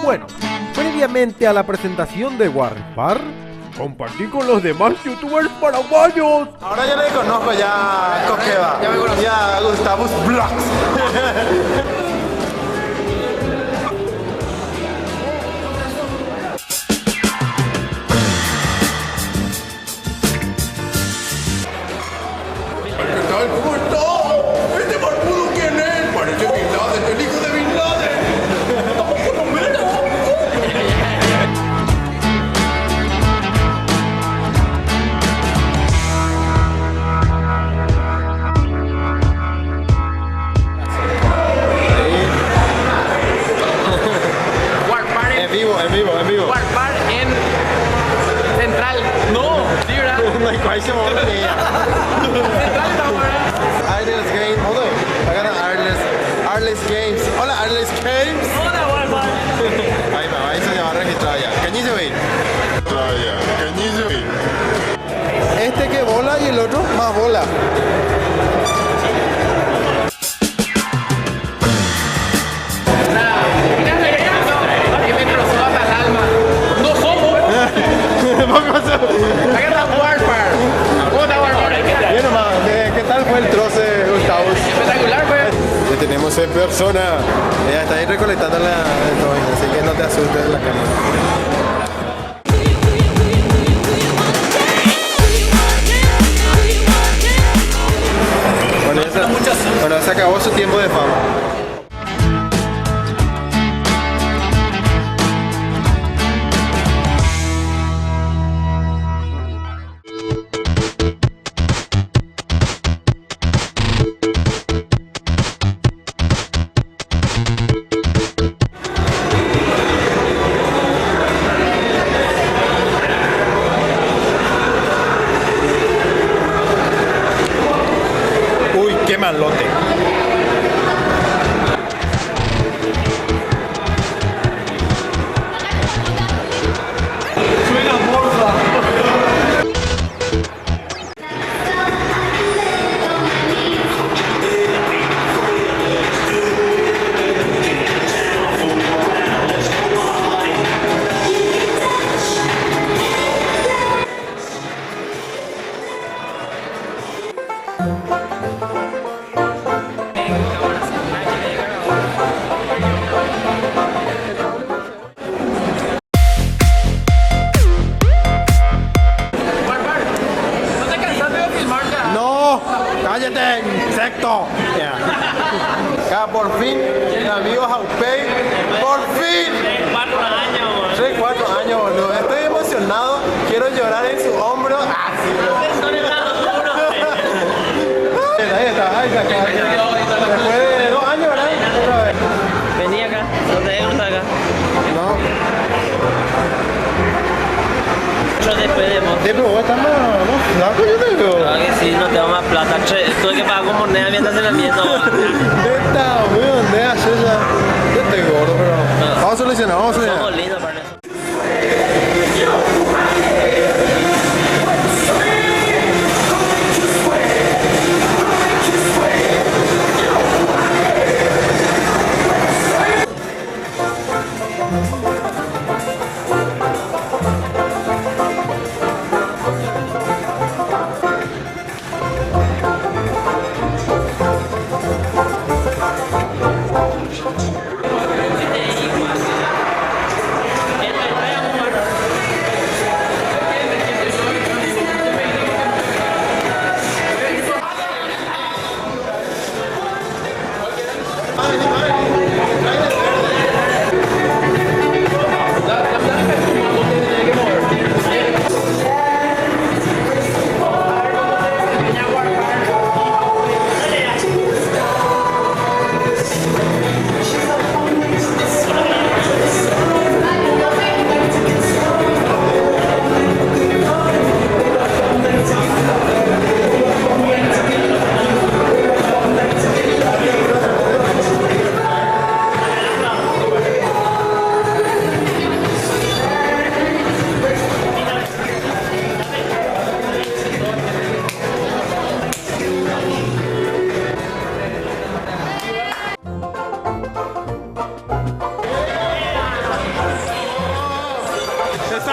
Bueno, previamente a la presentación de Warpar, compartí con los demás youtubers paraguayos. Ahora ya le conozco ya a Coqueva. Ya me conozco. Ya a Gustavus Vlogs. ¿Qué tal? ¿Cómo está? ¿Este barbudo quién es? Parece Bin Laden, el hijo de Bin Laden. ¡Estamos por lo menos! Warpar En vivo. Warpar en Central. No, sí, ¿verdad? No hay cual se mueve. Central estamos, ¿verdad? Arles Games. Hold on. I got an Arles Games. Hola, Arles Games. Hola, Warpar. Ahí se llama registrado ya. Cañizo, güey. Cañizo, güey. Este que bola y el otro más bola. Y me cruzó hasta el alma. No somos. Acá está Warpar. ¿Cómo está Warpar? Bien nomás, ¿qué tal fue el troce, Gustavo? Espectacular, pues. Le tenemos en persona. Ella está ahí recolectando la así que no te asustes la cámara. Bueno, se acabó su tiempo de fama. Uy, qué malote. Warpar, ¿no te cansaste de filmar ya? ¡No! ¡Cállate, insecto! Ya, por fin, amigos Aupey, por fin. 4 años, 3, 4 años, boludo. Estoy emocionado, quiero llorar en su hombro. Ah, sí, ahí está. Después de 2 años, ¿verdad? Otra vez. Vení acá, no te dejes acá. No. Yo después de vos. Pero vos estás más flaco, yo te veo. Claro que sí, no tengo más plata. Tuve que pagar con moneda mientras se la miento. Neta, muy donde haces ya. Yo estoy gordo, pero. Vamos a solucionar. Somos lindos para eso.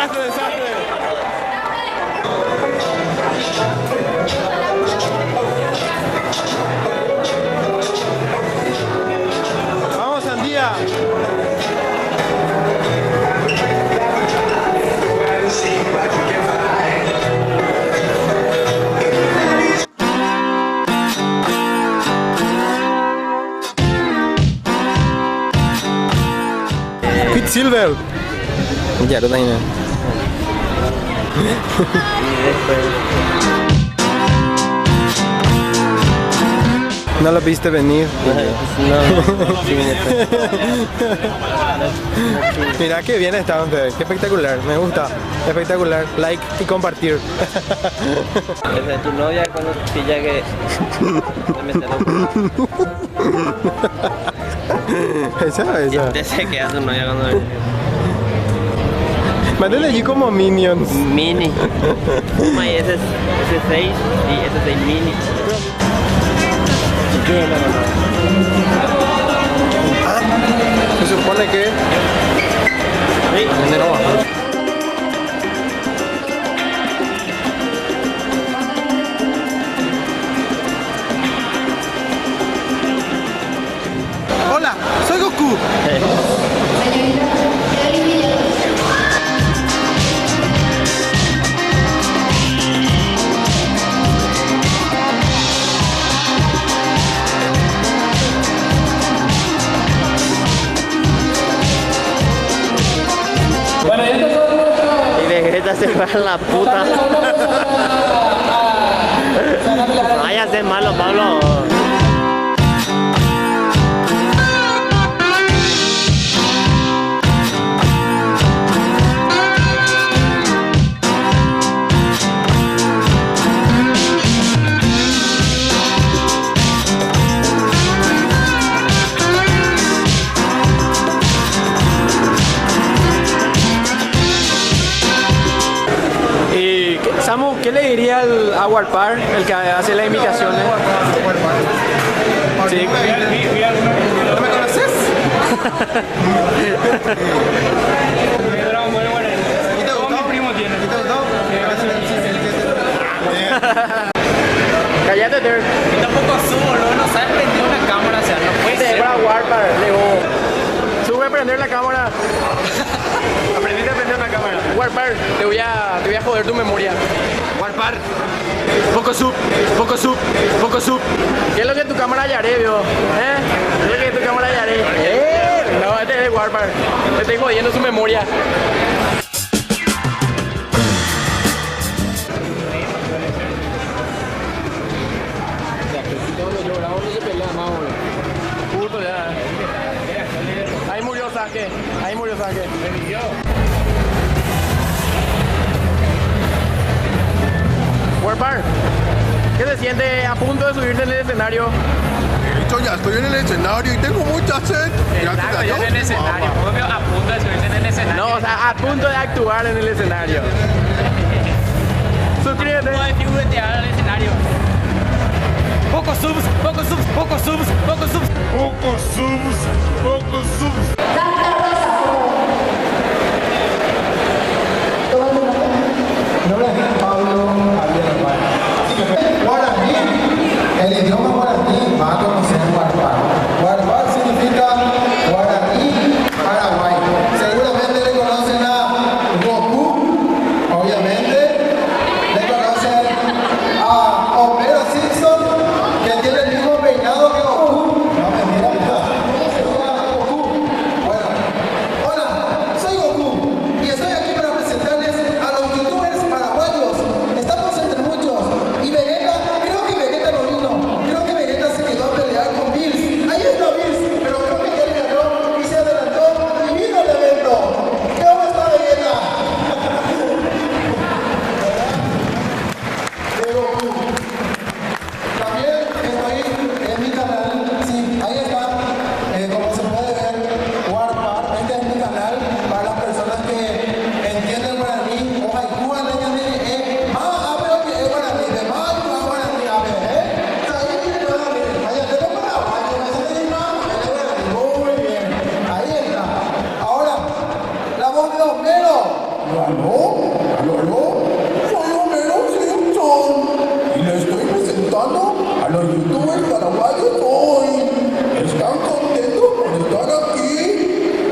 Desastre, desastre. Vamos, Sandía. Quicksilver. Ya lo tengo. No lo viste venir. Mira qué bien está, qué espectacular, me gusta, espectacular, like y compartir. Esa es tu novia cuando pilla que esa. se queda tu novia cuando Mándale allí como minions. mini. Y ese es 6 y ese es 6 mini. Se supone que Sí. hola, soy Goku. Y Vegeta se va a la puta. Váyase malo, Pablo. Y Samu, ¿qué le diría a Warpar, el que hace las imitaciones? Sí. ¿No me conoces? Cállate, Ter. Yo tampoco subo, no sabes prender una cámara, o sea, no puede ser. Para Warpar, sube a prender la cámara. Aprendiste a prender una cámara. Warpar, te voy a joder tu memoria. Warpar. Poco sub. ¿Qué es lo que tu cámara ya haré, vio? ¿Qué es lo que tu cámara ya haré? No, este es de Warpar. Me estoy jodiendo su memoria. Puto ya. Ahí murió Sasuke. Warpar, ¿qué se siente a punto de subirte en el escenario? Yo ya estoy en el escenario y tengo mucha sed. Gracias a Dios. En el escenario, obvio, a punto de subirse en el escenario. No, o sea, a punto de actuar en el escenario. Suscríbete. No hay figuretear al escenario. Pocos subs. Guaraní, el idioma guaraní va a conocer Warpar. Warpar significa Guaraní, Paraguay. Seguramente le conocen a Goku, obviamente. Le conocen a Homero Simpson, que tiene el mismo peinado que Goku. No, mentira.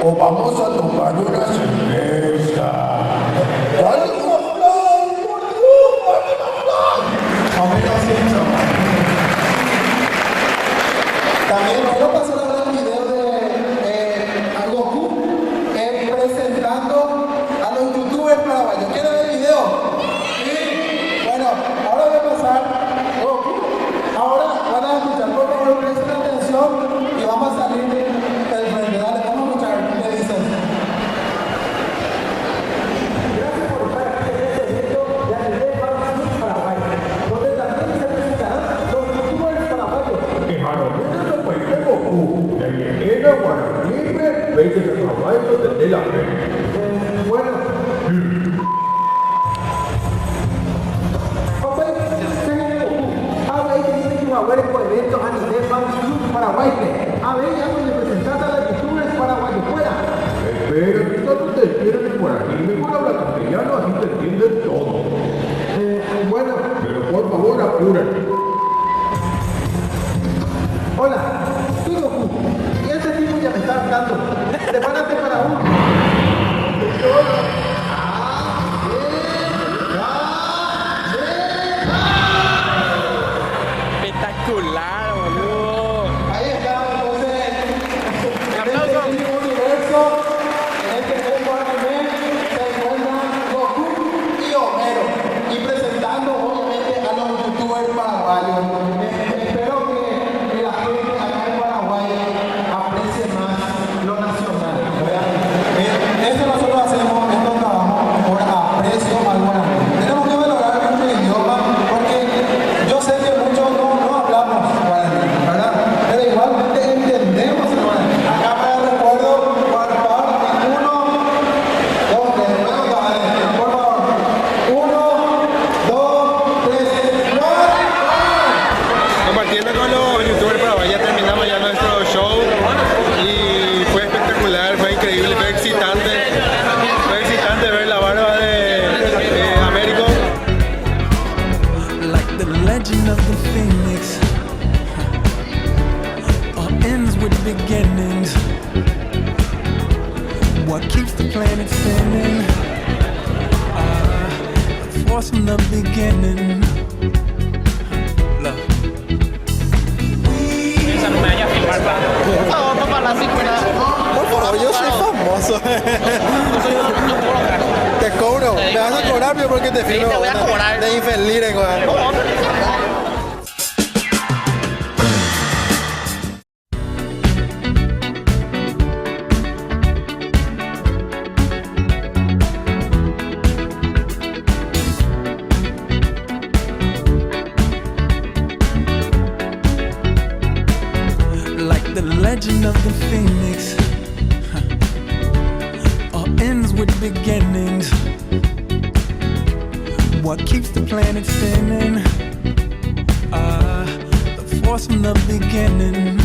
o vamos a tomar una cerveza. Dale un aplauso, por Dios, dale un aplauso. También quiero pasar a ver un video de Goku presentando a los youtubers paraguayos. ¿Quieren ver el video? Sí. Bueno, ahora voy a pasar. Goku. Ahora van a escuchar, por favor, presten atención y vamos a salir del frente. Dale, vamos a escuchar qué dicen. Gracias por estar aquí en este evento de Anime Fantasy Paraguay, donde también se presentarán los youtubers paraguayos. Bueno. Ok, señor Goku, habla y dice que va a haber eventos a nivel Fantasy Paraguay. A ver, ya donde presentaste a los youtubers paraguayos fuera. Espera, que tanto te entienden por aquí. Mejor habla castellano, así te entienden todo. Bueno, Pero por favor, apúrate. hola, soy Goku. Y ese tipo ya me está hartando. Prepárate para uno. Espectacular, boludo. Ahí está, entonces. En este mismo universo, en este mismo anime, se encuentran Goku y Homero. Y presentando, obviamente, a los youtubers paraguayos. Espero que la gente acá en Paraguay aprecie más lo nacional. Eso nosotros hacemos, esto trabajo por aprecio al guaraní. Tenemos que valorar nuestro idioma porque yo sé que muchos no hablamos guaraní, ¿verdad? Pero igualmente entendemos el guaraní. Acá para el recuerdo, Warpar, 1, 2, 3, luego dale, por favor. 1, 2, 3, Compartiendo con los youtubers paraguayos, ya terminamos ya nuestro show y fue espectacular, fue increíble, fue excitante ver la barba de Américo. Like the legend of the phoenix, all ends with beginnings. What keeps the planet spinning? The force from the beginning. Love. Esa no me vaya a filmar, pa. Por favor, paparazzi, fuera. Por favor, yo soy famoso. Yo cobro caro. Te cobro, me vas a cobrar pero porque te filmo. te voy a cobrar. De infeliz, güey. Like the legend of the phoenix, all ends with beginnings. What keeps the planet spinning? The force from the beginning.